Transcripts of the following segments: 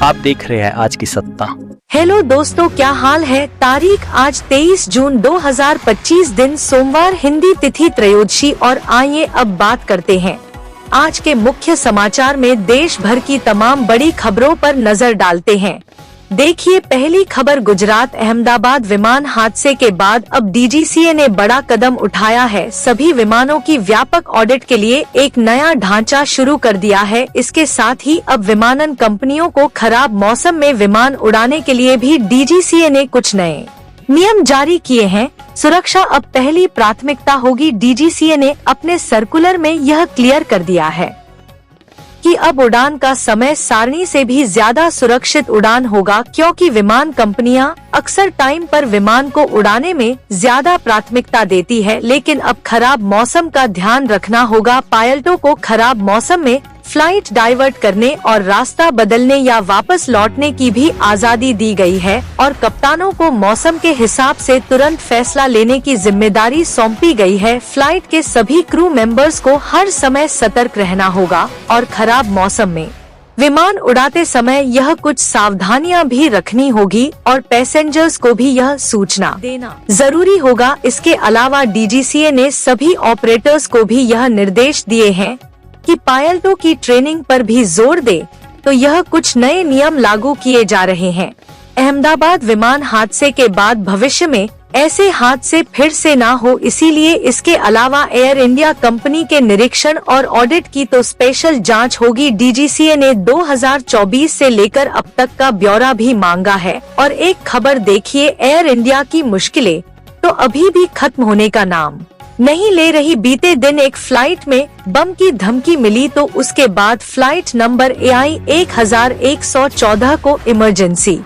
आप देख रहे हैं आज की सत्ता। हेलो दोस्तों, क्या हाल है। तारीख आज 23 जून 2025 दिन सोमवार, हिंदी तिथि त्रयोदशी। और आइए अब बात करते हैं आज के मुख्य समाचार में देश भर की तमाम बड़ी खबरों पर नजर डालते हैं। देखिए पहली खबर, गुजरात अहमदाबाद विमान हादसे के बाद अब डीजीसीए ने बड़ा कदम उठाया है। सभी विमानों की व्यापक ऑडिट के लिए एक नया ढांचा शुरू कर दिया है। इसके साथ ही अब विमानन कंपनियों को खराब मौसम में विमान उड़ाने के लिए भी डीजीसीए ने कुछ नए नियम जारी किए हैं। सुरक्षा अब पहली प्राथमिकता होगी। डीजीसीए ने अपने सर्कुलर में यह क्लियर कर दिया है कि अब उड़ान का समय सारणी से भी ज्यादा सुरक्षित उड़ान होगा, क्योंकि विमान कंपनियां अक्सर टाइम पर विमान को उड़ाने में ज्यादा प्राथमिकता देती है। लेकिन अब खराब मौसम का ध्यान रखना होगा। पायलटों को खराब मौसम में फ्लाइट डाइवर्ट करने और रास्ता बदलने या वापस लौटने की भी आजादी दी गई है और कप्तानों को मौसम के हिसाब से तुरंत फैसला लेने की जिम्मेदारी सौंपी गई है। फ्लाइट के सभी क्रू मेंबर्स को हर समय सतर्क रहना होगा और खराब मौसम में विमान उड़ाते समय यह कुछ सावधानियां भी रखनी होगी और पैसेंजर्स को भी यह सूचना देना जरूरी होगा। इसके अलावा डीजीसीए ने सभी ऑपरेटर्स को भी यह निर्देश दिए हैं कि पायलटों की ट्रेनिंग पर भी जोर दे। तो यह कुछ नए नियम लागू किए जा रहे हैं। अहमदाबाद विमान हादसे के बाद भविष्य में ऐसे हादसे फिर से ना हो, इसीलिए इसके अलावा एयर इंडिया कंपनी के निरीक्षण और ऑडिट की तो स्पेशल जांच होगी। डीजीसीए ने 2024 से लेकर अब तक का ब्यौरा भी मांगा है। और एक खबर देखिए, एयर इंडिया की मुश्किलें तो अभी भी खत्म होने का नाम नहीं ले रही। बीते दिन एक फ्लाइट में बम की धमकी मिली, तो उसके बाद फ्लाइट नंबर AI 1114 को इमरजेंसी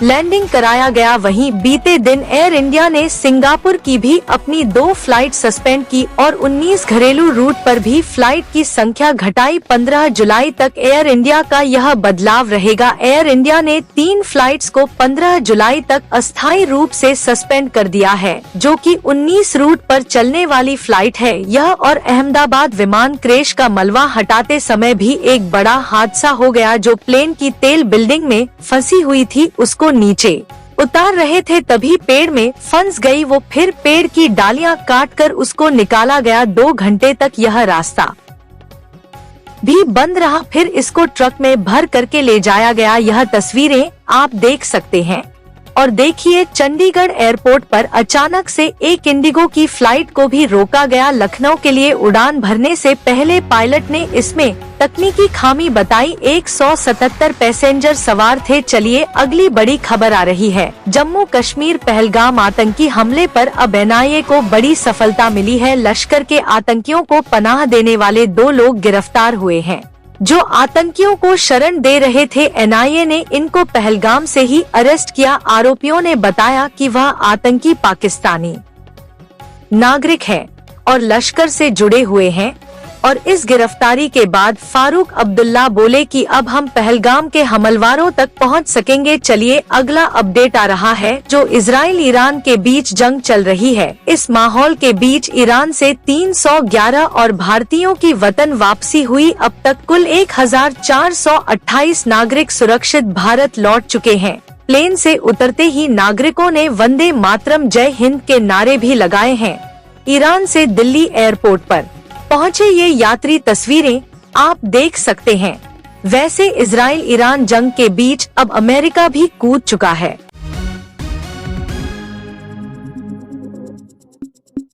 लैंडिंग कराया गया। वहीं बीते दिन एयर इंडिया ने सिंगापुर की भी अपनी 2 फ्लाइट सस्पेंड की और 19 घरेलू रूट पर भी फ्लाइट की संख्या घटाई। 15 जुलाई तक एयर इंडिया का यह बदलाव रहेगा। एयर इंडिया ने 3 फ्लाइट्स को 15 जुलाई तक अस्थायी रूप से सस्पेंड कर दिया है, जो कि 19 रूट पर चलने वाली फ्लाइट है। यह और अहमदाबाद विमान क्रैश का मलबा हटाते समय भी एक बड़ा हादसा हो गया। जो प्लेन की तेल बिल्डिंग में फंसी हुई थी, उसको नीचे उतार रहे थे, तभी पेड़ में फंस गई वो। फिर पेड़ की डालियां काटकर उसको निकाला गया। 2 घंटे तक यह रास्ता भी बंद रहा, फिर इसको ट्रक में भर करके ले जाया गया। यह तस्वीरें आप देख सकते हैं। और देखिए, चंडीगढ़ एयरपोर्ट पर अचानक से एक इंडिगो की फ्लाइट को भी रोका गया। लखनऊ के लिए उड़ान भरने से पहले पायलट ने इसमें तकनीकी खामी बताई। 177 पैसेंजर सवार थे। चलिए अगली बड़ी खबर आ रही है। जम्मू कश्मीर पहलगाम आतंकी हमले पर अब NIA को बड़ी सफलता मिली है। लश्कर के आतंकियों को पनाह देने वाले 2 लोग गिरफ्तार हुए हैं, जो आतंकियों को शरण दे रहे थे। NIA ने इनको पहलगाम से ही अरेस्ट किया। आरोपियों ने बताया कि वह आतंकी पाकिस्तानी नागरिक है और लश्कर से जुड़े हुए हैं। और इस गिरफ्तारी के बाद फारूक अब्दुल्ला बोले कि अब हम पहलगाम के हमलवारों तक पहुंच सकेंगे। चलिए अगला अपडेट आ रहा है, जो इजराइल ईरान के बीच जंग चल रही है। इस माहौल के बीच ईरान से 311 और भारतीयों की वतन वापसी हुई। अब तक कुल 1428 नागरिक सुरक्षित भारत लौट चुके हैं। प्लेन से उतरते ही नागरिकों ने वंदे मातरम, जय हिंद के नारे भी लगाए हैं। ईरान से दिल्ली एयरपोर्ट पर पहुंचे ये यात्री तस्वीरें आप देख सकते हैं। वैसे इजराइल ईरान जंग के बीच अब अमेरिका भी कूद चुका है।